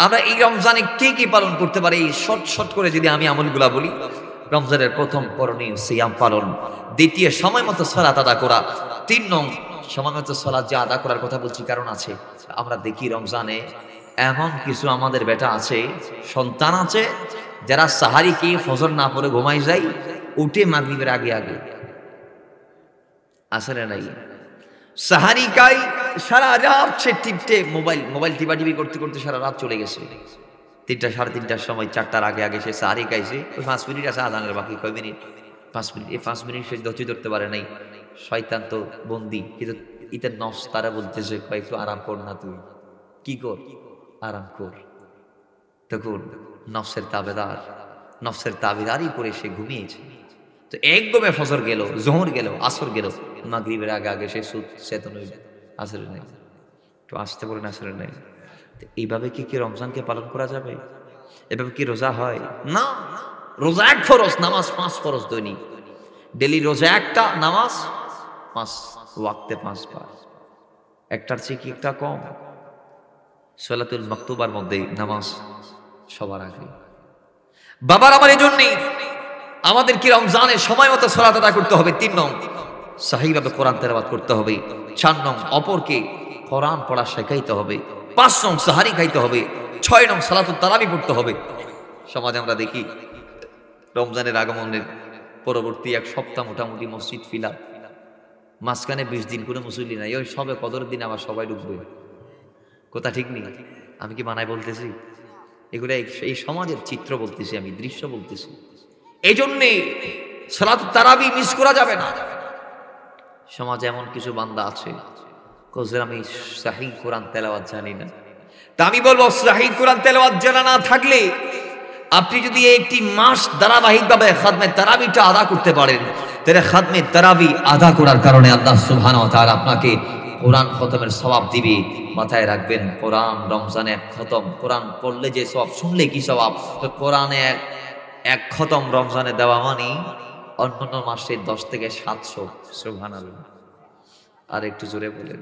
আমরা এই রমজানে কি কি পালন করতে পারি, এই শর্ট করে যদি আমি আমলগুলা বলি। রমজানের প্রথম করণীয় সিয়াম পালন, দ্বিতীয় সময় মতো সালাত আদা করা, 3 নং সময় মতো সালাত যে আদা করার কথা বলছি কারণ আছে। আমরা দেখি রমজানে এমন কিছু আমাদের বেটা আছে, সন্তান আছে, যারা সাহারি খেয়ে ফজর না পড়ে ঘুমাই যায়, উঠে মাগরিবের আগে আগে আসলে নাই সাহারি খাই, সারা রাত সে টিপটে মোবাইল টিপাটিপি করতে করতে সারা রাত চলে গেছে। 3টা সাড়ে 3টার সময় 4টার আগে আগে সে সাহারি খাইছে, ওই 5 মিনিট আছে আজানের, বাকি কয় মিনিট? 5 মিনিট। এই 5 মিনিট সে ধৈর্য ধরতে পারে নাই, শয়তান তো বন্দি, কিন্তু ইতের নফস তারা বলতেছে একটু আরাম কর না, তুই কি কর, আরাম কর। তখন নফসের তাবেদারি করে সে ঘুমিয়েছে। তো এক গমে ফজর গেল, জোহর গেল, আসর গেল, মাগরিবের আগে আগে সে চেতন হইল, আসরে নাই। তো আসতে বলেন আসরে নাই। এইভাবে কি রমজানকে পালন করা যাবে? এভাবে কি রোজা হয়? না, রোজা এক ফরজ, নামাজ 5 ফরজ দৈনিক। ডেলি রোজা একটা, নামাজ 5 ওয়াক্তে 5 বার, একটার চেয়ে কি একটা কম। সালাতুল মাকতুবার মধ্যে নামাজ সবার আগে। বাবার আমার এই জন্যই আমাদের কি রমজানের সময় মতো সালাত আদায় করতে হবে। 3 নং সহিভাবে কোরআন তেলাওয়াত করতে হবে। 4 নং অপরকে কোরআন পড়া শেখাইতে হবে। 5 নং সাহারি খাইতে হবে। 6 নং সালাতুত তারাবি পড়তে হবে। সমাজে আমরা দেখি রমজানের আগমনের পরবর্তী 1 সপ্তাহ মোটামুটি মসজিদ ফিলা, মাঝখানে 20 দিন কোনো মুসল্লি নাই, ওই সবে কদরের দিন আবার সবাই ঢুকবে। কথা ঠিক নেই? আমি কি বানায় বলতেছি? এগুলো এই সমাজের চিত্র বলতেছি, আমি দৃশ্য বলতেছি। এই জন্যে সালাতুত তারাবি মিস করা যাবে না। সমাজে এমন কিছু বান্দা আছে কোজের আমি সহিহ কোরআন তেলাওয়াত জানি না। তা আমি বলবো সহিহ কোরআন তেলাওয়াত জানা না থাকলে আপনি যদি একটি মাস ধারাবাহিকভাবে খাতমে তারাবিটা আদা করতে পারেন, তাহলে খাতমে তারাবি আদা করার কারণে আল্লাহ সুবহানাহু ওয়া তাআলা আপনাকে কোরআন খতমের সওয়াব দিবে। মাথায় রাখবেন, কোরআন রমজানে 1 খতম, কোরআন পড়লে যে সওয়াব, শুনলে কি সওয়াব। তো কোরআনে এক খতম রমজানে দেওয়া মানে অন্যান্য মাসে 10 থেকে 700। সুবহানাল্লাহ। আর একটু জোরে বলেন।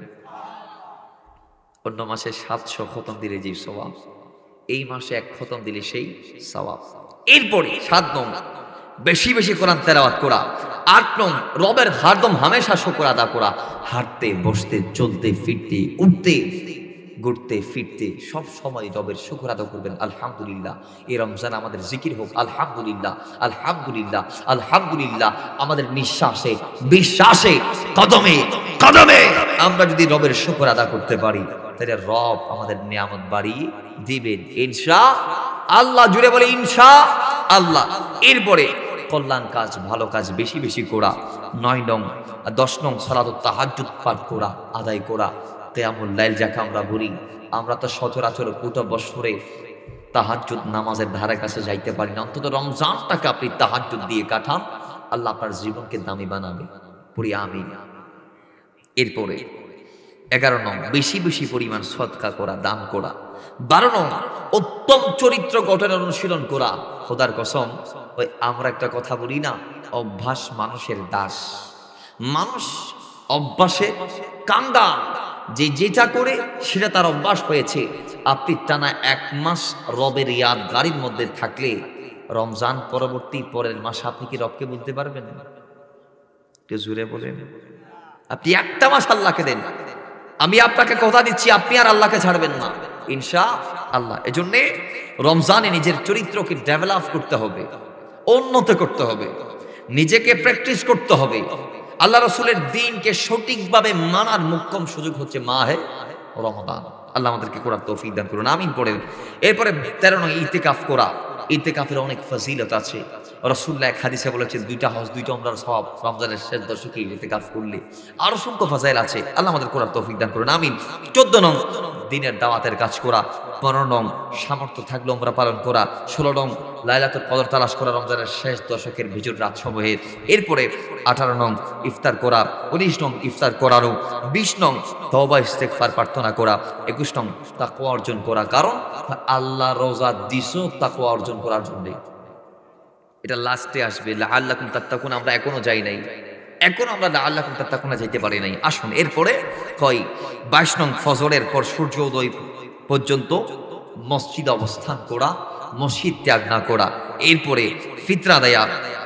অন্য মাসে 700 খতম দিলে যে সওয়াব, এই মাসে 1 খতম দিলে সেই সওয়াব। এরপরে 7 নং বেশি বেশি কোরআন তেলাওয়াত করা। 8 নং রবের হরদম হামেশা শুকর আদা করা। হাঁটতে, বসতে, চলতে, ফিরতে, উঠতে, ঘুরতে, ফিরতে সব সময় রবের শুকর আদা করবেন। আলহামদুলিল্লাহ। এই রমজান আমাদের জিকির হোক আলহামদুলিল্লাহ, আলহামদুলিল্লাহ, আলহামদুলিল্লাহ। আমাদের নিঃশ্বাসে, বিশ্বাসে, কদমে কদমে আমরা যদি রবের শুকর আদা করতে পারি, তাহলে রব আমাদের নিয়ামত বাড়িয়ে দিবেন ইনশাআল্লাহ। জুড়ে বলে ইনশাআল্লাহ। এরপরে কল্যাণ কাজ, ভালো কাজ বেশি বেশি করা। 9 নং 10 নং সালাতুত তাহাজ্জুদ পাঠ করা, আদায় করা। কিয়ামুল লাইল যাকে আমরা বলি, আমরা তো সচরাচর পুরো বছরে তাহাজ্জুদ নামাজের ধারে কাছে যাইতে পারি না। অন্তত রমজানটাকে আপনি তাহাজ্জুদ দিয়ে কাটান, আল্লাহ আপনার জীবনকে দামি বানাবে। পড়ি আমিন। এরপরে 11 নং বেশি বেশি পরিমাণ সদকা করা, দান করা। 12 নং উত্তম চরিত্র গঠনের অনুশীলন করা। খোদার কসম, ওই আমরা একটা কথা বলি না, অভ্যাস মানুষের দাস। মানুষ অভ্যাসে কাঙ্গা, যে যেটা করে সেটা তার অভ্যাস হয়েছে। আপনি টানা 1 মাস রবের ইয়াদগারির মধ্যে থাকলে রমজান পরবর্তী পরের মাসে আপনি কি রবকে বলতে পারবেন? একটু জোরে বলেন। আপনি 1টা মাস আল্লাহকে দেন, আমি আপনাকে কথা দিচ্ছি আপনি আর আল্লাহকে ছাড়বেন না ইনশাআল্লাহ। এজন্য রমজানে নিজের চরিত্রকে ডেভেলপ করতে হবে, উন্নত করতে হবে, নিজেকে প্র্যাকটিস করতে হবে। আল্লাহ রাসূলের দ্বীনকে সঠিকভাবে মানার মুখ্যম সুযোগ হচ্ছে মাহে রমাদান। আল্লাহ আমাদেরকে করার তৌফিক দান করুন, আমিন পড়েন। এরপরে 13 নং ইতিকাফ করা। ইতিকাফের অনেক ফজিলত আছে। রাসূলুল্লাহ এক হাদিসে বলেছেন 2টা হজ 2টা উমরার সওয়াব রমজানের শেষ দশকে ইতিকাফ করলে। আর অসংখ্য ফাজাইল আছে, আল্লাহ আমাদের করার তৌফিক দান করুন, আমিন। 14 নং দ্বীনের দাওয়াতের কাজ করা। 15 নং সামর্থ্য থাকলে উমরা পালন করা। 16 নং লাইলাতুল কদর তালাশ করা রমজানের শেষ দশকের বিজুর রাত সমূহে। এরপরে 18 নং ইফতার করা। 19 নং ইফতার করানো। 20 নং তওবা ইস্তেগফার প্রার্থনা করা। 21 নং তাকওয়া অর্জন করা। কারণ আল্লাহ রোজা দিছো তাকওয়া অর্জন করার জন্য। এটা লাস্টে আসবে, লাআল্লাকুম তাত্তাকুন। আমরা এখনো যাই নাই, এখন আমরা লাআল্লাকুম তাত্তাকুনা যাইতে পারি নাই। আসুন এরপরে কয় 22 নং ফজরের পর সূর্য উদয় পর্যন্ত মসজিদ অবস্থান করা, মসজিদ ত্যাগ না করা, এরপরে ফিতরা দেয়া,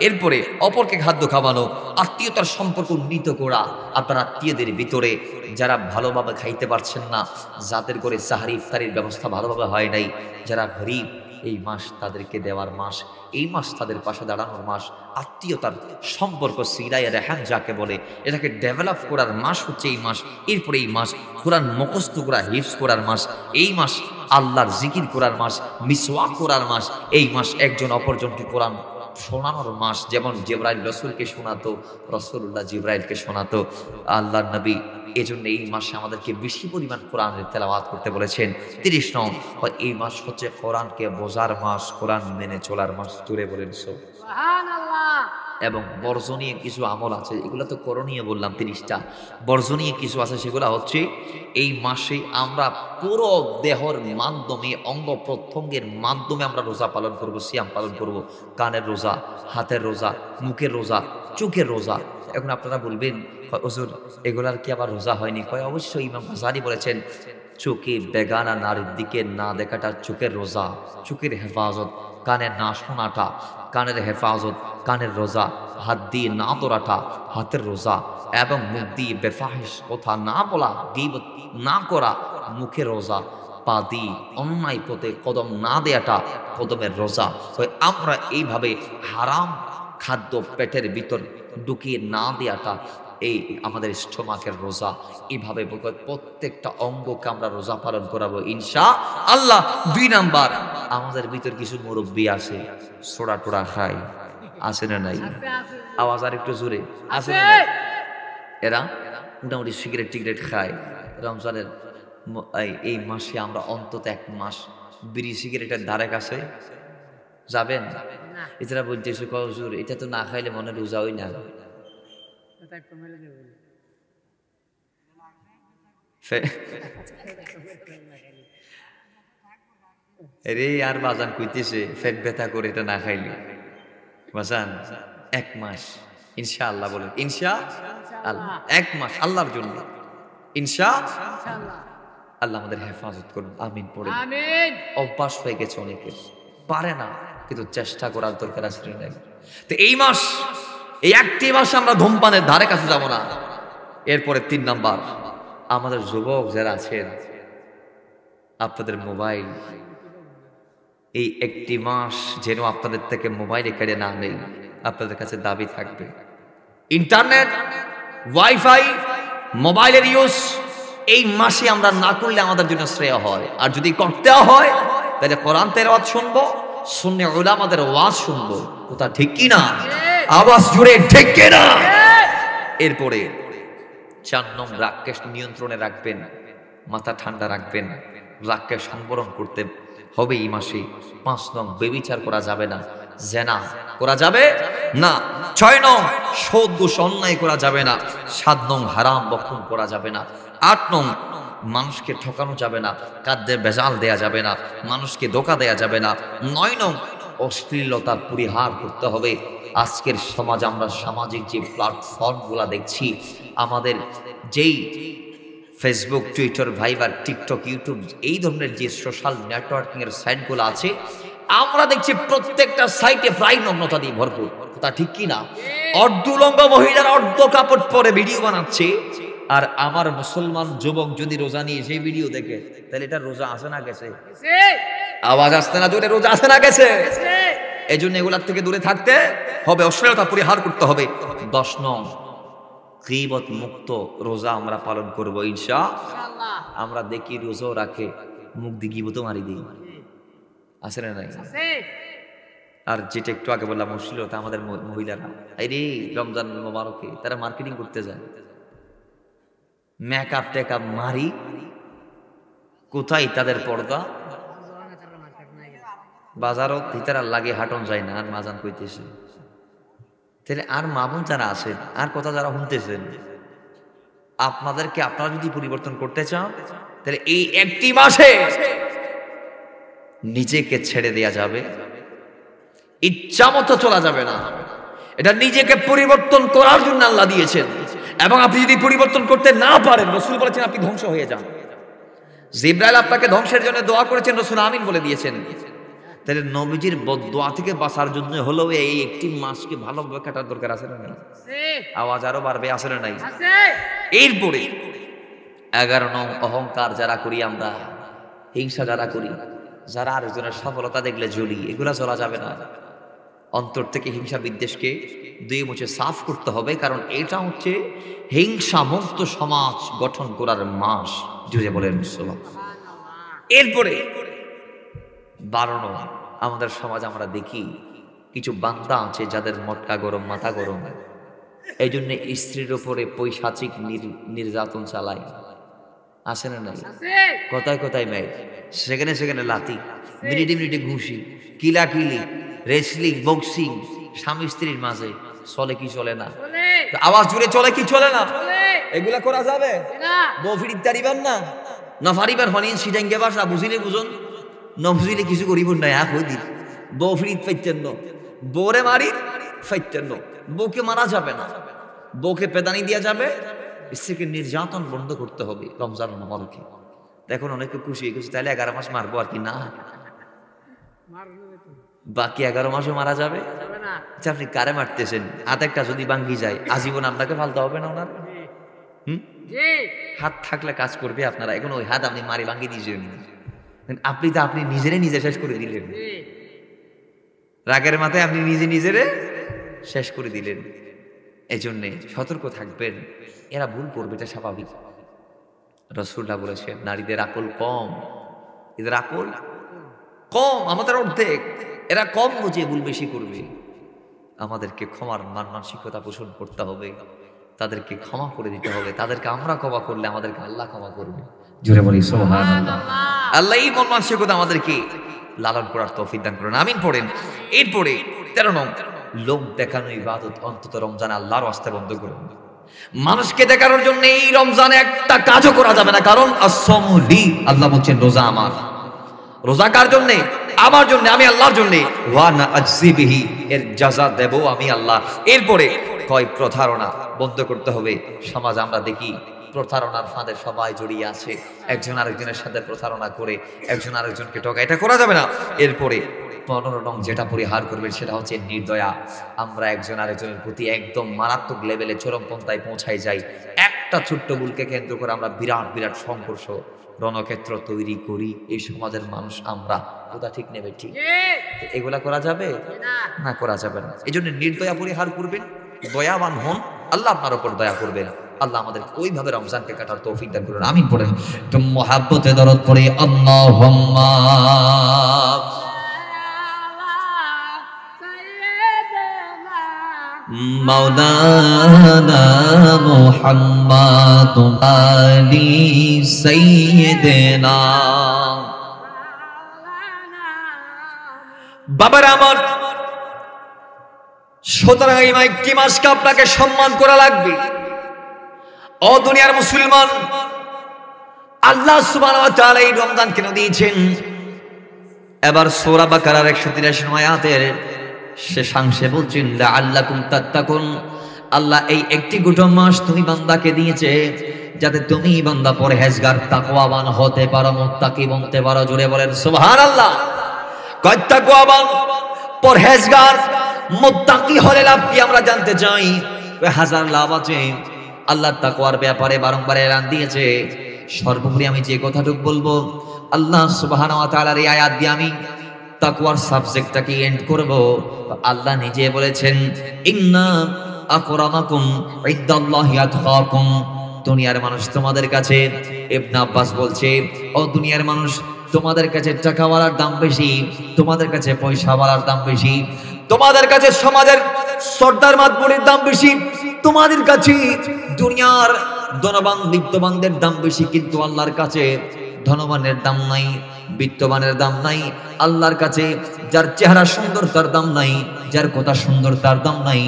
এরপরে অপরকে খাদ্য খাওয়ানো, আত্মীয়তার সম্পর্ক উন্নীত করা। আপনার আত্মীয়দের ভিতরে যারা ভালোভাবে খাইতে পারছেন না, যাদের করে সাহারি ইফতারির ব্যবস্থা ভালোভাবে হয় নাই, যারা গরীব, এই মাস তাদেরকে দেওয়ার মাস, এই মাস তাদের পাশে দাঁড়ানোর মাস। আত্মীয়তার সম্পর্ক সিলায়ে রেহান যাকে বলে, এটাকে ডেভেলপ করার মাস হচ্ছে এই মাস। এরপরে এই মাস কোরআন মুখস্থ করা, হিফজ করার মাস। এই মাস আল্লাহর জিকির করার মাস, মিসওয়াক করার মাস। এই মাস একজন অপরজনকে কোরআন শোনানোর মাস। যেমন জিবরাইল রসুলকে শোনাতো, রসুল্লাহ জিবরাইলকে শোনাতো আল্লাহর নবী। এজন্য এই মাসে আমাদেরকে বেশি পরিমাণ কোরআনের তেলাওয়াত করতে বলেছেন। 30 নং, এই মাস হচ্ছে কোরআনকে বোঝার মাস, কোরআন মেনে চলার মাস। জুড়ে বলেন সুবহানাল্লাহ। এবং বর্জনীয় কিছু আমল আছে, এগুলো তো করণীয় বললাম 30টা। বর্জনীয় কিছু আছে, সেগুলো হচ্ছে এই মাসে আমরা পুরো দেহর মাধ্যমে, অঙ্গ প্রত্যঙ্গের মাধ্যমে আমরা রোজা পালন করব, সিয়াম পালন করব। কানের রোজা, হাতের রোজা, মুখের রোজা, চোখের রোজা। এখন আপনারা বলবেন, হুজুর এগুলার কি আবার রোজা হয়নি? কয় অবশ্যই। ইমাম গাজ্জালী বলেছেন, চোখে বেগানা নারীর দিকে না দেখাটা চোখের রোজা, চোখের হেফাজত। কানের না শোনাটা কানের হেফাজত, কানের রোজা। হাত দিয়ে না ধরাটা হাতের রোজা। এবং মুখ দিয়ে বেফাহিশ কথা না বলা, গীবত না করা মুখের রোজা। পা দিয়ে অন্যায় পথে কদম না দেয়াটা কদমের রোজা। আমরা এইভাবে হারাম খাদ্য পেটের ভিতর ঢুকিয়ে না দেয়াটা এই আমাদের স্টোমাকের রোজা। এইভাবে প্রত্যেকটা অঙ্গকে আমরা রোজা পালন করাবো ইনশাআল্লাহ। 2 নাম্বার, আমাদের ভিতর কিছু মুরব্বী আছে, সোডা টোড়া খায়, আছে না নাই? আওয়াজ আর একটু জোরে, আছে না নাই? এরা মোটামুটি সিগারেট টিগারেট খায়। রমজানের এই মাসে আমরা অন্তত 1 মাস বিড়ি সিগারেটের ধারে কাছে যাবেন। এছাড়া বলতেছে, হুজুর এটা তো না খাইলে মনে রোজা হই না। রে আর বাজান কইতেছে পেট ব্যথা করে এটা না খাইলে। বাজান 1 মাস ইনশাআল্লাহ বলেন, ইনশাআল্লাহ 1 মাস আল্লাহর জন্য ইনশাআল্লাহ। আল্লাহ আমাদের হেফাজত করুন, আমিন পড়ে। আমিন। অভ্যাস হয়ে গেছে অনেকের, পারে না, কিন্তু চেষ্টা করার দরকার আছে। তো এই মাস, এই 1টি মাস আমরা ধূমপানের ধারে কাছে যাব না। এরপরে 3 নাম্বার, আমাদের যুবক যারা আছেন, আপনাদের মোবাইল, এই 1টি মাস যেন আপনাদের থেকে মোবাইলে কেড়ে না নেই। আপনাদের কাছে দাবি থাকবে, ইন্টারনেট, ওয়াইফাই, মোবাইলের ইউজ এই মাসে আমরা না করলে আমাদের জন্য শ্রেয় হয়। আর যদি করতে হয় তাহলে কোরআন তেলাওয়াত শুনবো, সুন্নি উলামাদের ওয়াজ শুনবো। কথা ঠিক কি না? আওয়াজ জুড়ে ঠিক কি না? এরপরে 4 নং, রাগকে নিয়ন্ত্রণে রাখবেন, মাথা ঠান্ডা রাখবেন। রাগকে সংবরণ করতে হবে এই মাসে। 5 নং, বেবিচার করা যাবে না, জেনা করা যাবে না। 6 নং, সুদ ঘুষ অন্যায় করা যাবে না। 7 নং, হারাম বক্ষণ করা যাবে না। 8 নং, মানুষকে ঠকানো যাবে না, কাঁদে বেজাল দেয়া যাবে না, মানুষকে ধোঁকা দেয়া যাবে না। 9 নং, অশ্লীলতার পরিহার করতে হবে। আজকের সমাজ, আমরা সামাজিক যে প্ল্যাটফর্মগুলো দেখছি, আমাদের যেই ফেসবুক, টুইটার, ভাইবার, টিকটক, ইউটিউব, এই ধরনের যে সোশ্যাল নেটওয়ার্কিং এর সাইটগুলো আছে, আমরা দেখছি প্রত্যেকটা সাইটে প্রায় নগ্নতা দিয়ে ভরপুর। তা ঠিক কি না? অর্ধুলঙ্গ মহিলারা অর্ধ কাপড় পরে ভিডিও বানাচ্ছে। আর আমার মুসলমান যুবক যদি রোজা নিয়ে সেই ভিডিও দেখে, তাহলে এটা রোজা আসে না গেছে? আওয়াজ আসতে না জোরে, রোজা আসে না গেছে? এই জন্য এগুলার থেকে দূরে থাকতে হবে, অশ্লীলতা পরিহার করতে হবে। 10 নং, গীবত মুক্ত রোজা আমরা পালন করবো ইনশাআল্লাহ। আমরা দেখি রোজাও রাখে, মুখ দিয়ে গীবতও মারি দিই, আছে না নাই? আর যেটা একটু আগে বললাম, অশ্লীলতা, আমাদের মহিলারা এই রে রমজান মোবারকে তারা মার্কেটিং করতে যায়, মেকআপ টেকআপ মারি, কোথায় তাদের পর্দা? বাজারও ভিতরে লাগে, হাঁটন যায় না। আর মাজান কইতেছে, তাহলে আর মা বোন যারা আছেন, আর কথা যারা শুনতেছেন, আপনাদেরকে, আপনারা যদি পরিবর্তন করতে চান, তাহলে এই 1টি মাসে নিজেকে ছেড়ে দেয়া যাবে, ইচ্ছা মতো চলা যাবে না। এটা নিজেকে পরিবর্তন করার জন্য আল্লাহ দিয়েছেন। এবং আপনি যদি পরিবর্তন করতে না পারেন, রাসূল বলেছেন আপনি ধ্বংস হয়ে যান। জিবরাইল আপনাকে ধ্বংসের জন্য দোয়া করেছেন, রাসূল আমিন বলে দিয়েছেন। তাহলে নবীজির বদদোয়া থেকে বাঁচার জন্য হলেও এই একটি মাসকে ভালোভাবে কাটার দরকার আছে না? আওয়াজ আরো বাড়বে, আছে না নাই? এরপরে 11 নং অহংকার যারা করি আমরা, হিংসা যারা করি, যারা আরেকজনের সফলতা দেখলে জ্বলি, এগুলা চলা যাবে না। অন্তর থেকে হিংসা বিদ্বেষকে দুই মুছে সাফ করতে হবে, কারণ এটা হচ্ছে হিংসা মুক্ত সমাজ গঠন করার মাস। জুড়ে বলেন এরপরে 12 নং, আমাদের সমাজ আমরা দেখি কিছু বান্দা আছে যাদের মটকা গরম, মাথা গরম, এই জন্য স্ত্রীর উপরে পৈশাচিক নির্যাতন চালায়, আছে না নাই? কোথায় কোথায় মেয়ে, সেখানে সেখানে লাথি, মিনিটে মিনিটে ঘুষি, কিলাকিলি, রেসলিং, বক্সিং স্বামী স্ত্রীর মাঝে চলে কি চলে না? আওয়াজ জুড়ে চলে কি চলে না? এগুলা করা যাবে? বউ ফিরিত তারিবার না, না ফারিবার হনিন সিটাঙ্গে বাসা বুঝিলে বুঝুন, ন বুঝিলে কিছু করিব না। এক হই দিন বউ ফিরিত ফাইতেন ন, বউরে মারি ফাইতেন ন, বউকে মারা যাবে না, বউকে পেদানি দেওয়া যাবে, স্ত্রীকে নির্যাতন বন্ধ করতে হবে রমজান মোবারকে। এখন অনেকে খুশি খুশি, তাহলে 11 মাস মারবো আর কি না, বাকি 11 মাসও মারা যাবে। আচ্ছা, আপনি কারে মারতেছেন? হাত একটা যদি ভাঙ্গি যায় আজীবন আপনাকে ফালতে হবে না ওনার? হাত থাকলে কাজ করবে আপনারা, এখন ওই হাত আপনি মারি ভাঙ্গি দিয়েছেন, আপনি তো আপনি নিজেরে নিজে শেষ করে দিলেন, রাগের মাথায় আপনি নিজে নিজেরে শেষ করে দিলেন। এই জন্যে সতর্ক থাকবেন, এরা ভুল করবে, এটা স্বাভাবিক। রাসূলুল্লাহ বলেছেন নারীদের আকল কম, এদের আকল কম, আমাদের অর্ধেক, এরা কম বুঝে ভুল বেশি করবে। আমাদেরকে ক্ষমার মানসিকতা পোষণ করতে হবে, তাদেরকে ক্ষমা করে দিতে হবে, তাদেরকে আমরা ক্ষমা করলে আমাদেরকে আল্লাহ ক্ষমা করবে। জোরে বলি সুবহানাল্লাহ। আল্লাহ এই মন মানসিকতা আমাদেরকে লালন করার তৌফিক দান করুন, আমিন পড়েন। এরপরে 13 নং, লোক দেখানো ইবাদত অন্তত রমজান আল্লাহর রাস্তায় বন্ধ করুন। মানুষকে দেখানোর জন্য এই রমজানে একটা কাজও করা যাবে না, কারণ আসসামু লি, আল্লাহ বলছেন রোজা আমার। রোজা কার জন্য? আমার জন্য, আমি আল্লাহর জন্য। ওয়া না আজজি বিহি, এর জাযা দেব আমি আল্লাহ। এরপরে কয় প্রতারণা বন্ধ করতে হবে। সমাজ আমরা দেখি প্রতারণার ফাঁদে সবাই জড়িয়ে আছে, একজন আরেকজনের সাথে প্রতারণা করে একজন আরেকজনকে ঠকায়, এটা করা যাবে না। এরপরে 15 নং যেটা পরিহার করবে সেটা হচ্ছে নির্দয়া। আমরা একজন আরেকজনের প্রতি একদম মারাত্মক লেভেলে চরমপন্থায় পৌঁছাই যাই, একটা ছোট্ট ভুলকে কেন্দ্র করে আমরা বিরাট বিরাট সংঘর্ষ রণক্ষেত্র তৈরি করি। এই সমাজের মানুষ আমরা, কথা ঠিক নেবে ঠিক? এগুলা করা যাবে না, করা যাবে না। এই জন্য নির্দয়া পরিহার করবেন, দয়াবান হন, আল্লাহ আপনার উপর দয়া করবেন। আল্লাহ আমাদের ওইভাবে রমজানকে কাটার তৌফিক দান করুন, আমিন পড়েন। তো মুহাব্বতে দরদ পড়ে আল্লাহুম্মা মাওলানা মুহাম্মাদুন আলি সাইয়্যিদিনা। বাবার আমার, সুতরাং এই একটি মাসকে আপনাকে সম্মান করা লাগবে। ও দুনিয়ার মুসলমান, আল্লাহ সুবহানাহু ওয়া তাআলা এই রমজান কেন দিয়েছেন? এবার সূরা বাকারার 183 আয়াতের শেষাংশে বলছেন লাআল্লাকুম তাত্তাকুন। আল্লাহ এই একটি গোটা মাস তুমি বান্দাকে দিয়েছে যাতে তুমি বান্দা পরহেজগার তাকওয়াবান হতে পারো, মুত্তাকি বনতে পারো। জোরে বলেন সুবহানাল্লাহ। কয় তাকওয়াবান, পরহেজগার, মুত্তাকি হলে লাভ কি আমরা জানতে চাই। হাজার লাভ আছে। আল্লাহ তাকওয়ার ব্যাপারে বারংবার এলান দিয়েছে। সর্বোপরি আমি যে কথাটুকু বলবো, আল্লাহ সুবহানাহু ওয়া তাআলার এই আয়াত দিয়ে আমি তাকওয়ার সাবজেক্টটাকে এন্ড করব। আল্লাহ নিজে বলেছেন ইন্না আকরামাকুম ইনদাল্লাহি আতকাকুম। দুনিয়ার মানুষ তোমাদের কাছে, ইবনে আব্বাস বলছে, ও দুনিয়ার মানুষ তোমাদের কাছে টাকাওয়ালার দাম বেশি, তোমাদের কাছে পয়সাওয়ালার দাম বেশি, তোমাদের কাছে সমাজের সর্দার মাতবরের দাম বেশি, তোমাদের কাছে দুনিয়ার ধনবান বিত্তবানদের দাম বেশি, কিন্তু আল্লাহর কাছে ধনবানের দাম নাই, বিত্তবানের দাম নাই। আল্লাহর কাছে যার চেহারা সুন্দর তার দাম নাই, যার কথা সুন্দর তার দাম নাই।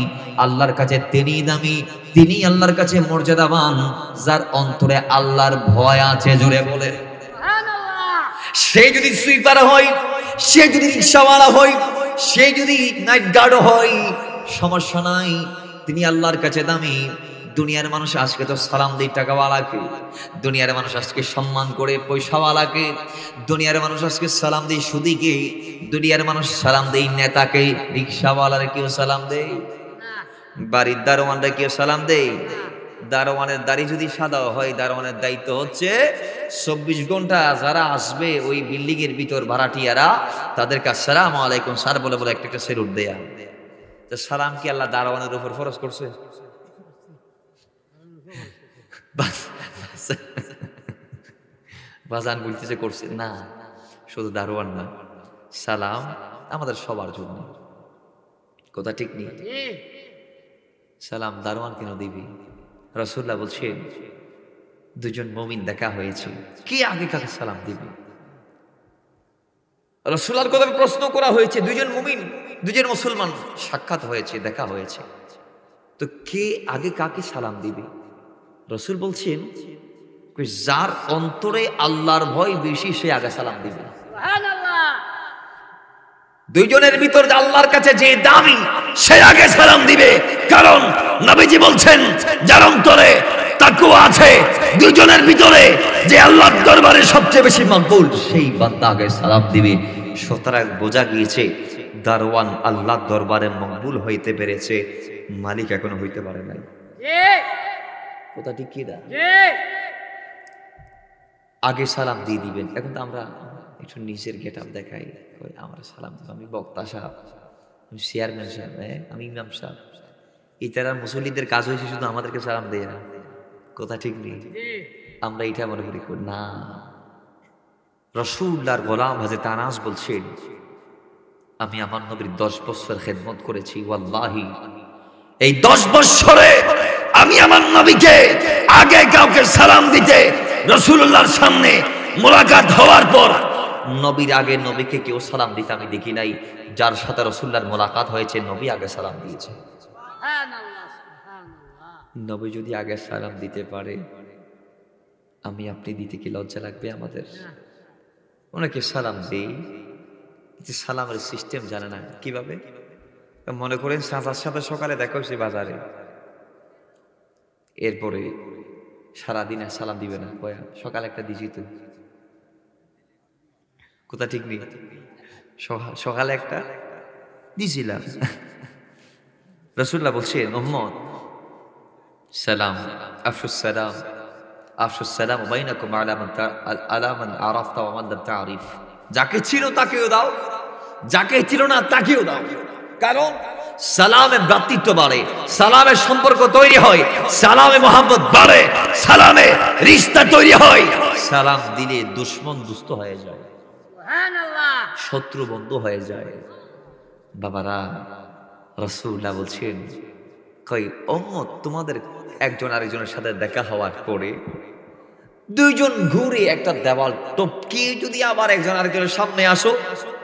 আল্লাহর কাছে তিনি দামি, তিনি আল্লাহর কাছে মর্যাদাবান, যার অন্তরে আল্লাহর ভয় আছে। জোরে বলে সে যদি সুইপার হয়, সে যদি রিক্সাওয়ালা হয়, সে যদি নাইট গার্ড হয়, সমস্যা নাই, তিনি আল্লাহর কাছে দামি। দুনিয়ার মানুষ আজকে তো সালাম দেয় টাকাওয়ালাকে, দুনিয়ার মানুষ আজকে সম্মান করে পয়সাওয়ালাকে, দুনিয়ার মানুষ আজকে সালাম দেয় সুদীকে, দুনিয়ার মানুষ সালাম দেয় নেতাকে, রিক্সাওয়ালার কেউ সালাম দেয়, বাড়ির দারোয়ানরা কেউ সালাম দেয়? দারোয়ানের দাড়ি যদি সাদা হয়, দারোয়ানের দায়িত্ব হচ্ছে 24 ঘন্টা যারা আসবে ওই বিল্ডিং এর ভিতর ভাড়াটিয়ারা, তাদেরকে আসসালামু আলাইকুম স্যার বলে বলে একটা সেলুট দেয়া। তো সালাম কি আল্লাহ দারোয়ানের উপর ফরজ করছে? বাজান বলতেছে করছে না, শুধু দারোয়ান না, সালাম আমাদের সবার জন্য। কথা ঠিক নেই? সালাম দারোয়ান কেন দিবি? রাসূলুল্লাহ বলছেন দুজন মুমিন দেখা হয়েছে, কে আগে কাকে সালাম দিবে? রাসূলুল্লাহর কথা প্রশ্ন করা হয়েছে, দুজন মুমিন, দুজন মুসলমান সাক্ষাৎ হয়েছে, দেখা হয়েছে, তো কে আগে কাকে সালাম দিবে? রাসূল বলছেন যার অন্তরে আল্লাহর ভয় বেশি সে আগে সালাম দিবে। সুবহানাল্লাহ। দুইজনের ভিতর আল্লাহর কাছে যে দামি সে আগে সালাম দিবে, কারণ নবীজি বলছেন যার অন্তরে তাকওয়া আছে, দুইজনের ভিতরে যে আল্লাহর দরবারে সবচেয়ে বেশি মকবুল সেই বান্দা আগে সালাম দিবে। সুতরাং বোঝা গিয়েছে দারওয়ান আল্লাহর দরবারে মকবুল হইতে পেরেছে, মালিক এখনো হইতে পারে নাই। কথা ঠিক কি না? আগে সালাম দিয়ে দিবেন। এখন তো আমরা একটু নিজের গেট আপ দেখাই, আমরা সালাম দিব, আমি বক্তা সাহেব, আমি চেয়ারম্যান সাহেব, আমি ইমাম সাহেব, ইতারা মুসল্লিদের কাজ হয়েছে শুধু আমাদেরকে সালাম দেয় না। কথা ঠিক নেই? আমরা এটা মনে করি না। রাসূলুল্লাহর গোলাম হযরত আনাস বলছেন আমি আমার নবীর 10 বছর খেদমত করেছি, ওয়াল্লাহি এই 10 বছরে আমি আমার নবীকে আগে কাউকে সালাম দিতে রাসূলুল্লাহর সামনে মোলাকাত হওয়ার পর নবীর আগে নবীকে কেউ সালাম দিতে আমি দেখি নাই। যার সাথে রাসূলুল্লাহর মোলাকাত হয়েছে নবী আগে সালাম দিয়েছে। নবী যদি আগে সালাম দিতে পারে, আমি আপনি দিতে কি লজ্জা লাগবে আমাদের? ওনাকে সালাম দেই, সালামের সিস্টেম জানে না কিভাবে। মনে করেন চাচার সাথে সকালে দেখা হয়েছে বাজারে, এরপরে সারাদিন সালাম দিবে না, সকালে একটা দিছি তো। কথা ঠিক নেই? সকালে একটা দিছিলাম। রাসূলুল্লাহ বলছেন উম্মত সালাম আফশুস সালাম আফশুস সালাম বাইনাকুম আলা মান আরাফতা ওয়া মান লাম তা'রিফ। যাকে চিনো তাকেও দাও, যাকে চিনো না তাকেও দাও, কারণ সালামে ভ্রাতৃত্ব বাড়ে, সালামে সম্পর্ক তৈরি হয়, সালামে মোহাম্মত বাড়ে, সালামে রিশতা তৈরি হয়। সালাম দিলে দুশমন দুষ্ট হয়ে যায়, সুবহানাল্লাহ, শত্রু বন্ধু হয়ে যায়। বাবারা, রাসূলুল্লাহ বলছেন কই উম্মত তোমাদের একজন আরেকজনের সাথে দেখা হওয়ার পরে দুইজন ঘুরে একটা দেওয়াল টপকে যদি আবার একজন আরেকজনের সামনে আসো,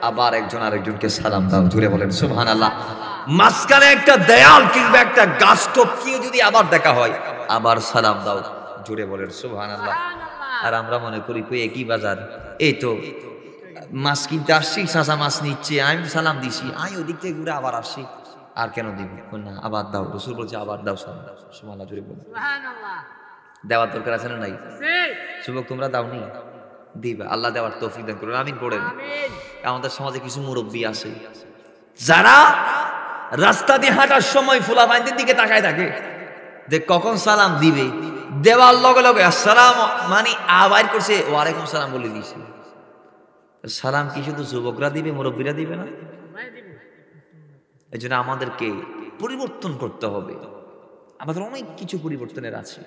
আবার একজন আরেকজনকে সালাম দাও। জুড়ে বলেন সুবহানাল্লাহ। মাঝখানে একটা দেয়াল কিংবা একটা গাছ টপকে যদি আবার দেখা হয়, আবার সালাম দাও। জুড়ে বলেন সুবহানাল্লাহ। আর আমরা মনে করি কই একই বাজার, এই তো মাছ কিনতে আসছি, চাচা মাছ নিচ্ছে, আমি সালাম দিছি, আমি ওদিক থেকে ঘুরে আবার আসছি, আর কেন দিব না, আবার দাও। রাসূল বলছে আবার দাও সালাম। সুবহানাল্লাহ, জুড়ে বলেন সুবহানাল্লাহ। দেওয়ার দরকার আছে না নাই? যুবক তোমরা দাওনি, দিবা। আল্লাহ দেওয়ার তৌফিক দান করুন, আমিন পড়েন। আমাদের সমাজে কিছু মুরব্বী আছে যারা রাস্তা দিয়ে হাঁটার সময় ফুলাফাইনদের দিকে তাকায় থাকে যে কখন সালাম দিবে, দেওয়ার লগে লগে আসসালাম মানে আবার করছে ওয়ালাইকুম সালাম বলে দিয়েছে। সালাম কি শুধু যুবকরা দিবে, মুরব্বীরা দিবে না? এই জন্য আমাদেরকে পরিবর্তন করতে হবে। আমাদের অনেক কিছু পরিবর্তনের আছে।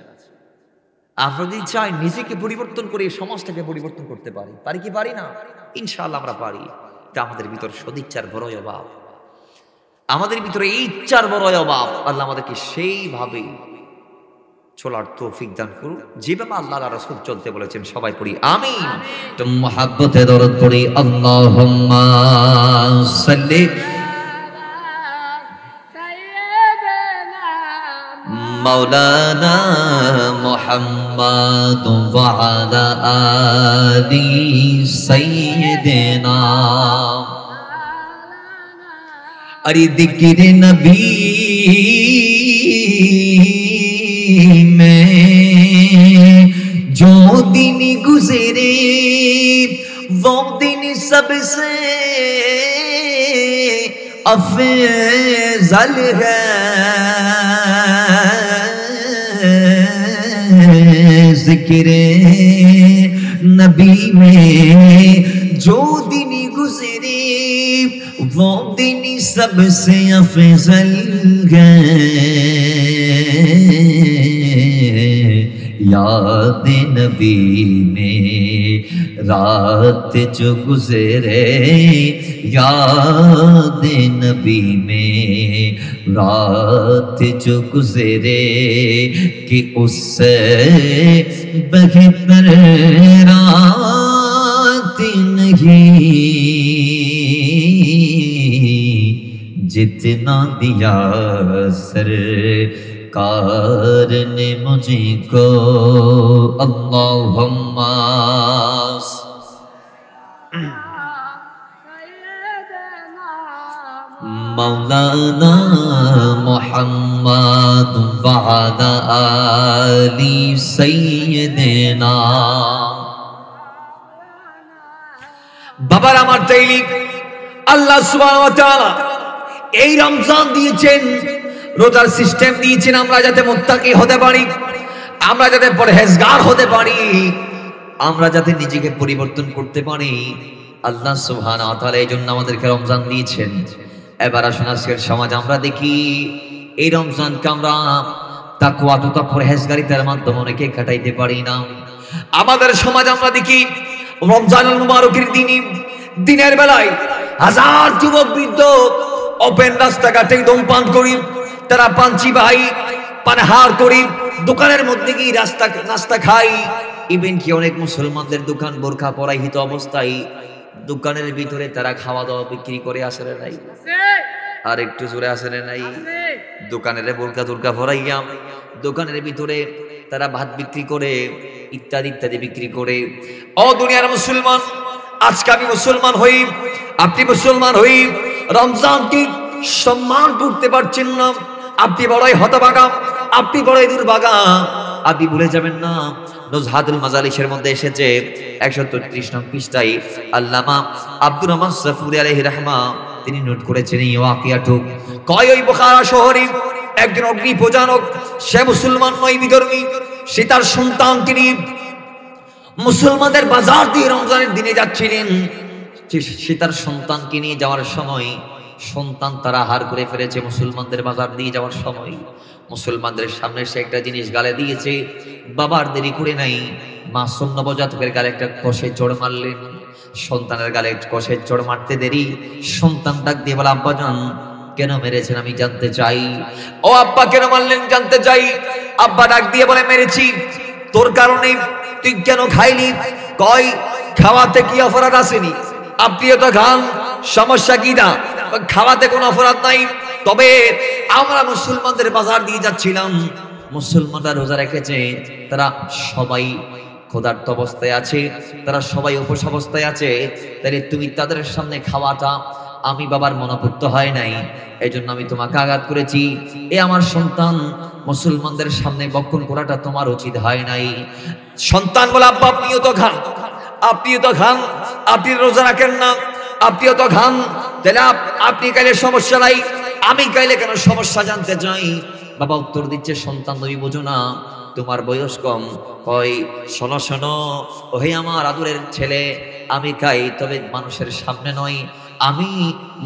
আমরা যদি চাই নিজেকে পরিবর্তন করে সমাজটাকে পরিবর্তন করতে পারি, পারি কি পারি না? ইনশাআল্লাহ আমরা পারি। তা আমাদের ভিতর সদিচ্ছার বড়ই অভাব, আমাদের ভিতরে এই ইচ্ছার বড়ই অভাব। আল্লাহ আমাদেরকে সেইভাবে চলার তৌফিক দান করুন যেভাবে আল্লাহ রাসূল চলতে বলেছেন। সবাই পড়ি আমিন। তো মুহাব্বতে দরুদ পড়ি আল্লাহুম্মা সাল্লি মাওলানা মুহাম্মদ ওয়া আলা আলি সাইয়্যিদিনা। আরে জিকিরে নবী में जो दिन गुजरे वो दिन सबसे अफजल है। जिक्रे नबी में जो दिन गुजरे वो दिन सबसे अफजल है। याद नबी में रात जो गुजरे, याद नबी में रात जो गुजरे कि उससे बेहतर रात नहीं जितना दिया सरकार ने मुझको। अल्लाहुम्मा मौलाना मुहम्मद व अला आलि सय्यिदिना। বাবার আমার তাইলি আল্লাহ সুবহানাহু ওয়া তাআলা এই রমজান দিয়েছেন, রোজার সিস্টেম দিয়েছেন আমরা যাতে মুত্তাকি হতে পারি, আমরা যাতে পরহেজগার হতে পারি, আমরা যাতে নিজেকে পরিবর্তন করতে পারি। আল্লাহ সুবহানাহু ওয়া তাআলা এই জন্য আমাদেরকে রমজান দিয়েছেন। এবার আসুন আজকের সমাজ আমরা দেখি এই রমজানকে আমরা তাকওয়া তথা পরহেজগারিতার মাধ্যমে অনেকে কাটাইতে পারি না। আমাদের সমাজ আমরা দেখি রমজানুল মুবারকের দিনের বেলায় হাজার যুবক বৃদ্ধ ওপেন রাস্তাঘাটে ধূমপান করি, তারা পাঞ্চি ভাই পানহার করি, দোকানের মধ্যে গিয়ে নাস্তা খাই। ইভেন কি অনেক মুসলমানদের দোকান বোরখা পরাহিত অবস্থায় দোকানের ভিতরে তারা খাওয়া দাওয়া বিক্রি করে, আসলে নাই আর একটু জোরে আসলে নাই, দোকানের বোরখা তোরকা পরাইয়া দোকানের ভিতরে তারা ভাত বিক্রি করে, ইত্যাদি ইত্যাদি বিক্রি করে। ও দুনিয়ার মুসলমান, আজকে আমি মুসলমান হই, আপনি মুসলমান হই, রমজানকে সম্মান করতে পারছেন না, আপনি বড়ই হতভাগা, আপনি বড়ই দুর্ভাগা। আপনি ভুলে যাবেন না নুজহাতুল মাজালিসের মধ্যে এসেছে 133 নং পৃষ্ঠায় আল্লামা আব্দুর রহমান সাফুরি আলাইহি রাহমা তিনি নোট করেছেন এই ওয়াকিয়াটু। কয় ওই বুখারা শহরে একজন অগ্নি পূজনক, সে মুসলমান নয়, বিধর্মী, সে তার সন্তানকে নিয়ে মুসলমানদের বাজার দিয়ে রমজানের দিনে যাচ্ছিলেন। সে তার সন্তানকে নিয়ে যাওয়ার সময় সন্তান তারা হার করে ফেলেছে। মুসলমানদের বাজার দিয়ে যাওয়ার সময় মুসলমানদের সামনে সে একটা জিনিস গালে দিয়েছে। বাবার দেরি করে নাই, মাসুম নবজাতকের গালে একটা কষে চড় মারলেন। সন্তানের গালে কষে চড় মারতে দেরি, সন্তান ডাক দিয়ে বলে, আব্বাজান কেন মেরেছেন আমি জানতে চাই। ও আব্বা কেন মারলেন জানতে চাই। আব্বা ডাক দিয়ে বলে, মেরেছি তোর কারণে, তুই কেন খাইলি। কয় খাওয়াতে কি অপরাধ আসেনি, আপনিও তো খান, সমস্যা কি না, খাওয়াতে কোনো অপরাধ নাই। তবে আমরা মুসলমানদের বাজার দিয়ে যাচ্ছিলাম, মুসলমানরা রোজা রেখেছে, তারা সবাই ক্ষুধার্ত অবস্থায় আছে, তারা সবাই উপোস অবস্থায় আছে, তাহলে তুমি তাদের সামনে খাওয়াটা আমি বাবার মনোপুত্ত হয় নাই, এই জন্য আমি তোমাকে আঘাত করেছি। এ আমার সন্তান, মুসলমানদের সামনে বক্ষণ করাটা তোমার উচিত হয় নাই। সন্তান বলে, আব্বা আপনিও তো খান, আপনিও তো খান, আপনি রোজা রাখেন না, আপনিও তো খান, তাহলে আপনি খাইলে সমস্যা নাই, আমি খাইলে কেন সমস্যা জানতে চাই। বাবা উত্তর দিচ্ছে, সন্তান তুমি বোঝো না, তোমার বয়স কম। কই শোনো শোনো, ওহে আমার আদরের ছেলে, আমি খাই তবে মানুষের সামনে নয়। আমি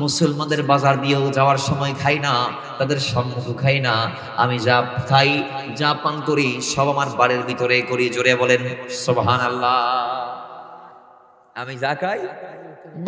মুসলমানদের বাজার দিয়েও যাওয়ার সময় খাই না, তাদের সম্মুখে খাই না। আমি যা খাই যা পান করি সব আমার বাড়ির ভিতরে করি। জোরে বলেন সুবহানাল্লাহ। আমি যা খাই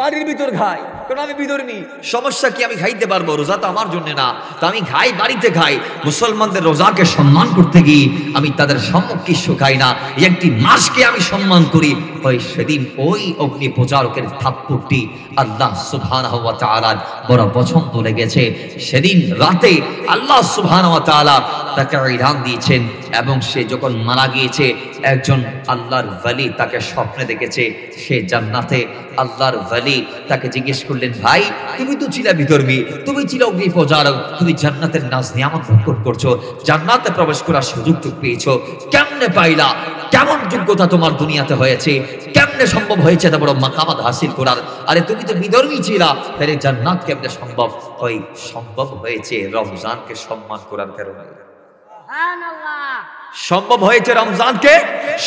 বাড়ির ভিতর খাই, কারণ আমি বিধর্মী। সমস্যা কি, আমি খাইতে পারবো, রোজা তো আমার জন্য না, তো আমি খাই, বাড়িতে খাই। মুসলমানদের রোজাকে সম্মান করতে গিয়ে আমি তাদের সম্মুখে খাই না, একটি মাসকে আমি সম্মান করি। ওই সেদিন ওই অগ্নি প্রচারকের থাপ্পড়টি আল্লাহ সুবহানাহু ওয়া তাআলা বড় পছন্দ লেগেছে। সেদিন রাতে আল্লাহ সুবহানাহু ওয়া তাআলা তাকে ইলহাম দিয়েছেন, এবং সে যখন মারা গিয়েছে একজন আল্লাহর ওয়ালি তাকে স্বপ্নে দেখেছে সে জান্নাতে আল্লাহর আলী তাকে জিজ্ঞেস করলেন, ভাই তুমি তো ছিলে বিধর্মী, তুমি ছিলে অগ্নি প্রচারক, তুমি জান্নাতের নাজ নিয়ামত ভোগ করছো, জান্নাতে প্রবেশ করার সুযোগ পেয়েছো, কেমনে পাইলা? কেমন যোগ্যতা তোমার দুনিয়াতে হয়েছে? কেমনে সম্ভব হয়েছে এত বড় মাকামাত হাসিল করার? আরে তুমি তো বিধর্মী ছিলা, তাহলে জান্নাত কেমনে সম্ভব? ওই সম্ভব হয়েছে রমজানকে সম্মান করার কারণে। সম্ভব হয়েছে রমজানকে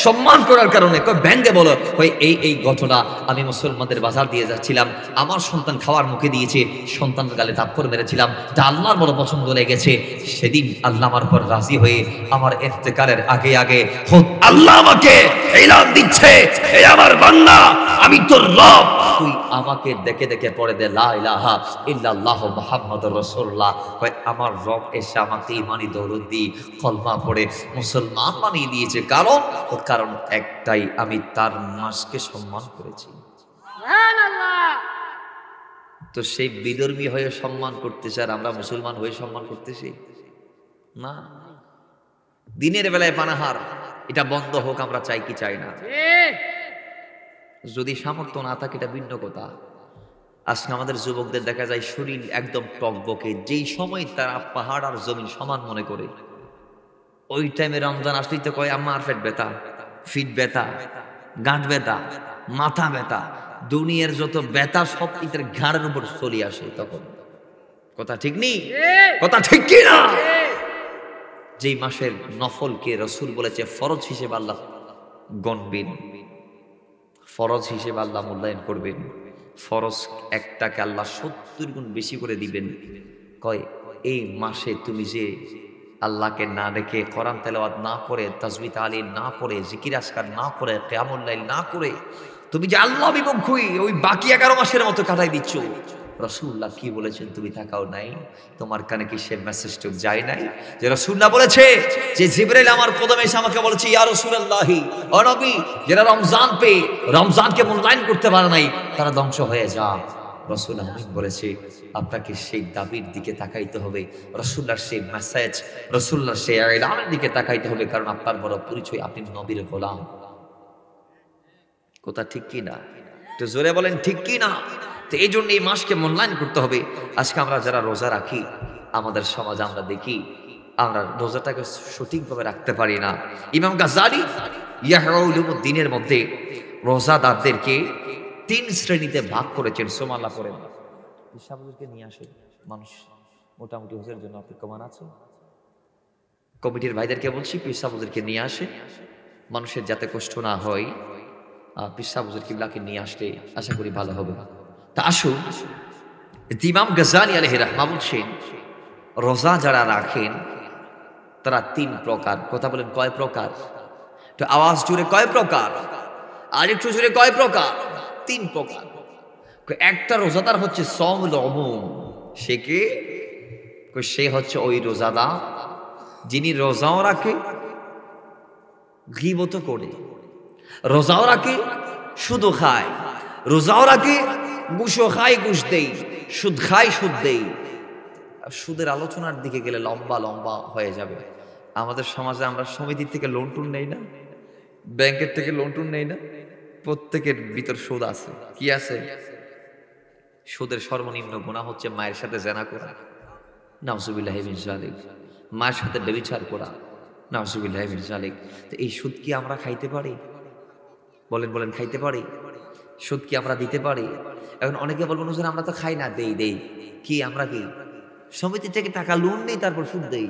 সম্মান করার কারণে। ব্যাঙ্গে বলো ওই এই ঘটনা, আমি মুসলমানদের বাজার দিয়ে যাচ্ছিলাম, আমার সন্তান খাওয়ার মুখে দিয়েছে, সন্তান গালে থাপ্পড় মেরেছিলাম, তা আল্লাহর বড় পছন্দ লেগেছে। সেদিন আল্লাহ আমার পর রাজি হয়ে আমার ইন্তেকালের আগে আগে আল্লাহ আমাকে এলান দিচ্ছে, এই আমার বান্দা, আমি তোর রব, তুই আমাকে দেখে দেখে পড়ে দে লা ইলাহা ইল্লাল্লাহু মুহাম্মাদুর রাসূলুল্লাহ। আমার রব এসে আমাকে ঈমানি দৌলত দিয়ে কলমা পড়ে মুসলমান বানিয়ে দিয়েছে। কারণ একটাই, আমি তার মাসকে সম্মান করেছি। তো সেই বিধর্মী হয়ে সম্মান করতেছে আর আমরা মুসলমান হয়ে সম্মান করতেছি না। দিনের বেলায় পানাহার, এটা বন্ধ হোক, আমরা চাই কি চাই না? যদি সামর্থ্য না থাকে এটা ভিন্ন কথা। আজকে আমাদের যুবকদের দেখা যায় শরীর একদম টকবকে, যেই সময় তারা পাহাড় আর জমিন সমান মনে করে, ওই টাইমে রমজান আসলেই তো কয় আমার পেট ব্যথা, ফিট ব্যথা, গাঁট ব্যথা, মাথা ব্যথা, দুনিয়ার যত ব্যথা সব ইতার ঘাড়ের উপর চলে আসে। তখন কথা ঠিক নেই? কথা ঠিক কি না? যেই মাসের নফলকে রাসূল বলেছে ফরজ হিসেবে আল্লাহ গণবেন, ফরজ হিসেবে আল্লাহ মূল্যায়ন করবেন, ফরজ একটাকে আল্লাহ 70 গুণ বেশি করে দিবেন। কয় এই মাসে তুমি যে আল্লাহকে না দেখে, কোরআন তেলাওয়াত না করে, তাসবিহ তাহলিল না করে, জিকির আজকার না করে, কিয়ামুল লাইল না করে তুমি যে আল্লাহ বিমুখী ওই বাকি 11 মাসের মতো কাটাই দিচ্ছ, রাসূলুল্লাহ কি বলেছেন তুমি তাকাও নাই? তোমার কানে কি সে মেসেজটুক যায় নাই যে রাসূলুল্লাহ বলেছে যে জিবরাইল আমার কদমে এসে আমাকে বলেছে, ইয়া রাসূলুল্লাহি, ও নবী, যারা রমজান পেয়ে রমজানকে মূল্যায়ন করতে পারে নাই তারা ধ্বংস হয়ে যা। রাসূল আমিন বলেছে আপনাকে সেই দাবির দিকে তাকাইতে হবে, রাসূলুল্লাহর সেই মেসেজ, রাসূলুল্লাহর সেই এলানের দিকে তাকাইতে হবে, কারণ আপনার বড় পরিচয় আপনি নবীর গোলাম। কথা ঠিক কি না? তো জোরে বলেন ঠিক কি না? তো এই জন্য এই মাসকে মূল্যায়ন করতে হবে। আজকে আমরা যারা রোজা রাখি, আমাদের সমাজে আমরা দেখি আমরা রোজাটাকে সঠিকভাবে রাখতে পারি না। ইমাম গাজ্জালী ইহয়া উলুমুদ্দিনের মধ্যে রোজাদারদেরকে 3 শ্রেণীতে ভাগ করেছেন। সুবহানাল্লাহ পড়েন। পিসাবুজুরকে নিয়ে আসে মানুষ, মোটামুটি হোসের জন্য অপেক্ষমান আছে। কমিটির ভাইদেরকে বলছি পিসাবুজুরকে নিয়ে আসে, মানুষের যাতে কষ্ট না হয়, পিসাবুজুর কিবলাকে নিয়ে আসলে আশা করি ভালো হবে। তা আসুন, ইমাম গাজ্জালী আলাইহির রাহমাহ বলছেন রোজা যারা রাখেন তারা 3 প্রকার। কথা বলেন কয় প্রকার? তো আওয়াজ জুড়ে কয় প্রকার? আর একটু জুড়ে কয় প্রকার? 3 প্রকার। একটা রোজাদার হচ্ছে সাওমুল উমুম। সে কে? সে হচ্ছে ওই রোজাদার যিনি রোজাও রাখে, গীবতও করে, রোজাও রাখে, সুদও খায়, রোজাও রাখে, ঘুষও খায়, ঘুষ দেই, সুদ খায়, সুদ দেই। সুদের আলোচনার দিকে গেলে লম্বা লম্বা হয়ে যাবে। আমাদের সমাজে আমরা সমিতির থেকে লোন টুন নেই না, ব্যাংকের থেকে লোন টুন নেই না, প্রত্যেকের ভিতর সুদ আছে। কি আছে? সুদের সর্বনিম্ন গুনাহ হচ্ছে মায়ের সাথে জেনা করা, নাউজুবিল্লাহি মিন যালিক, মায়ের সাথে ব্যভিচার করা, নাউজুবিল্লাহি মিন যালিক। তো এই সুদ কি আমরা খাইতে পারি? বলেন বলেন, খাইতে পারি? সুদ কি আমরা দিতে পারি? এখন অনেকে বলবেন হুজুর আমরা তো খাই না। দেই দেই। কি আমরা কি সমিতি থেকে টাকা লোন নেই তারপর সুদ দেই?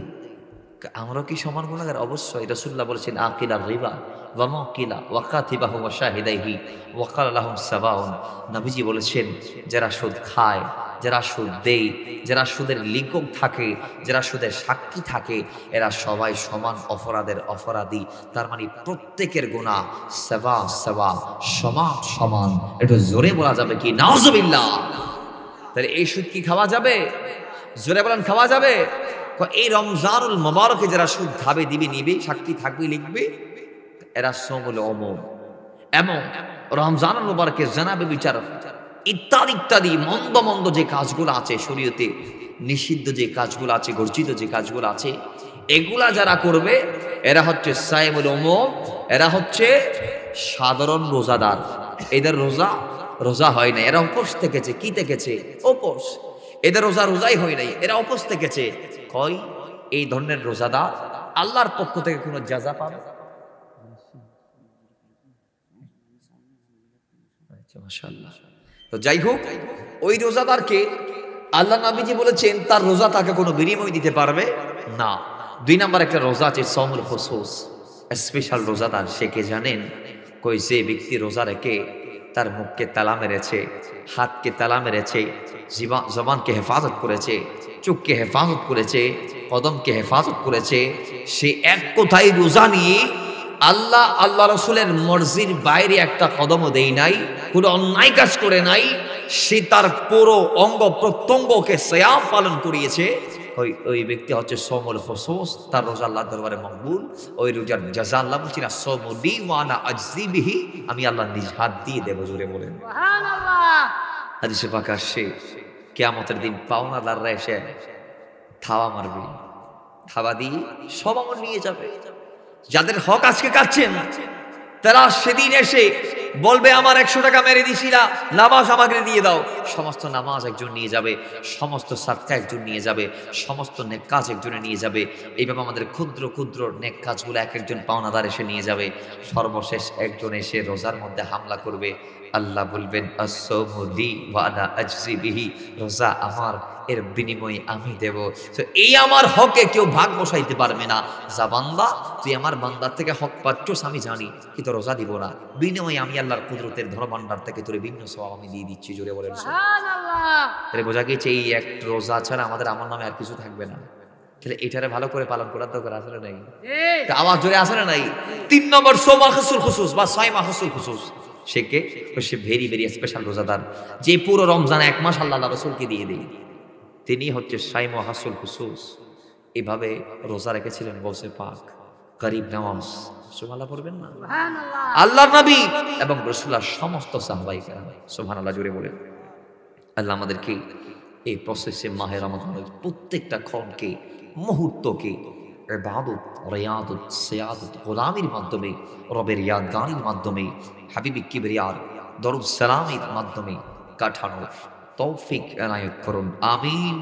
আমরা কি সমান গুনাহগার? অবশ্যই। রাসূলুল্লাহ বলেছেন আকিলার রিবা ওয়া মাকিলা ওয়া কাতিবাহু ওয়া শাহিদাইহি ওয়া ক্বালা লাহুম সাবাউন। নবীজি বলেছেন যারা সুদ খায়, যারা সুদ দেয়, যারা সুদের লিঙ্কক থাকে, যারা সুদের সাক্ষী থাকে, এরা সবাই সমান অপরাধের অপরাধী। তার মানে প্রত্যেকের গুনাহ সাওয়া সাওয়া, সমান সমান। একটু জোরে বলা যাবে কি নাউজুবিল্লাহ? তাহলে এই সুদ কি খাওয়া যাবে? জোরে বলেন, খাওয়া যাবে? এই রমজানুল মুবারকে যারা সুদ খাবে, দিবে, নিবে, সাক্ষী থাকবে, লিখবে, এরা সাওমুল উমুম। এবং রমজানুল মুবারকে জানা ব্যভিচার ইত্যাদি ইত্যাদি মন্দ মন্দ যে কাজগুলো আছে, শরীয়তে নিষিদ্ধ যে কাজগুলো আছে, গর্জিত যে কাজগুলো আছে, এগুলা যারা করবে এরা হচ্ছে সাইমুল উমুম, এরা হচ্ছে সাধারণ রোজাদার। এদের রোজা রোজা হয় নাই, এরা উপোস থেকেছে। কি থেকেছে? উপোস। এদের রোজাই হয় নাই, এরা উপোস থেকেছে। কয় এই ধরনের রোজাদার আল্লাহর পক্ষ থেকে কোনো জাযা পাবে? আচ্ছা, মাশাআল্লাহ। তো যাই হোক, ওই রোজাদারকে আল্লাহ নবীজি বলেছেন তার রোজা তাকে কোনো বিনিময় দিতে পারবে না। 2 নাম্বার একটা রোজা আছে সওমুল খুসুস, স্পেশাল রোজাদার। সে কে জানেন? কই যে ব্যক্তি রোজা রেখে তার মুখকে তালা মেরেছে, হাতকে তালা মেরেছে, জবানকে হেফাজত করেছে, চোখকে হেফাজত করেছে, কদমকে হেফাজত করেছে, সে এক কথায় রোজা নিয়ে আল্লাহ রসুলের মর্জির বাইরে একটা কদমও দেই নাই, কোনো অন্যায় কাজ করে নাই, সে তার পুরো অঙ্গ প্রত্যঙ্গকে সিয়াম পালন করিয়েছে। ওই ব্যক্তি হচ্ছে সওমুল খুসুস, তার রোজা আল্লাহর দরবারে মকবুল। ওই রোজার জাযা আল্লাহ বলছেন আসসামুলি ওয়া আনা আজজি বিহি, আমি আল্লাহ নিজ হাত দিয়ে দেব। জোরে বলেন সুবহানাল্লাহ। হাদিসে পাক আসছে কিয়ামতের দিন পাওনাদাররা এসে থাবা মারবে, থাবা দিয়ে সব আমল নিয়ে যাবে। যাদের হক আজকে কাটছেন তারা সেদিন এসে বলবে আমার 100 টাকা মেরে দিছিলা, নামাজ আমাকে দিয়ে দাও। সমস্ত নামাজ একজন নিয়ে যাবে, সমস্ত সাদকা একজন নিয়ে যাবে, সমস্ত নেক কাজ একজনে নিয়ে যাবে। এইভাবে আমাদের ক্ষুদ্র ক্ষুদ্র নেক কাজগুলো এক একজন পাওনাদার এসে নিয়ে যাবে। সর্বশেষ একজন এসে রোজার মধ্যে হামলা করবে। আল্লাহ বলবেন আসসামু লি ওয়া আনা আজজি বিহি, রোজা আমার, এর বিনিময়ে আমি দেব। তো এই আমার হকে কেউ ভাগ বসাইতে পারবে না। যা বান্দা, তুই আমার বান্দার থেকে হক পাচ্ছস আমি জানি, কিন্তু রোজা দিব না, বিনিময়ে আমি আল্লাহর কুদরতের ধনভাণ্ডার থেকে তোর ভিন্ন সওয়াব আমি দিয়ে দিচ্ছি। জোরে বলেন সুবহানাল্লাহ। তাহলে বোঝা গেছে এই এক রোজা ছাড়া আমাদের আমার নামে আর কিছু থাকবে না। তাহলে এটারে ভালো করে পালন করার দরকার আছে না নাই? আওয়াজ জোরে আছে না নাই? 3 নম্বর সওমুল খুসুস বা সাইমা হুসুল খুসুস। সে কে? সে ভেরি ভেরি স্পেশাল রোজাদার, যে পুরো রমজান 1 মাস আল্লাহ রাসূলকে দিয়ে দেয়। তিনি হচ্ছে সাইমা হাসুল খুসুস। এভাবে রোজা রেখেছিলেন গৌসে পাক, গরিব নওয়াজ। সুবহানাল্লাহ পড়বেন না? সুবহানাল্লাহ। আল্লাহর নবী এবং রাসূলুল্লাহ সমস্ত সাহাবায়ে কেরাম সুবহানাল্লাহ জোরে বলেন। আল্লাহ আমাদেরকে এই প্রসেসে মাহে রমজানের প্রত্যেকটা ক্ষণকে, মুহূর্তকে ইবাদত, রিয়াদত, সিয়াদত, গোলামির মাধ্যমে, রবের ইয়াদগানির মাধ্যমে, হাবিবি কিবরিয়ার দরুদ সালামের মাধ্যমে কাটানোর তৌফিক এনায়েত করুন। আমিন।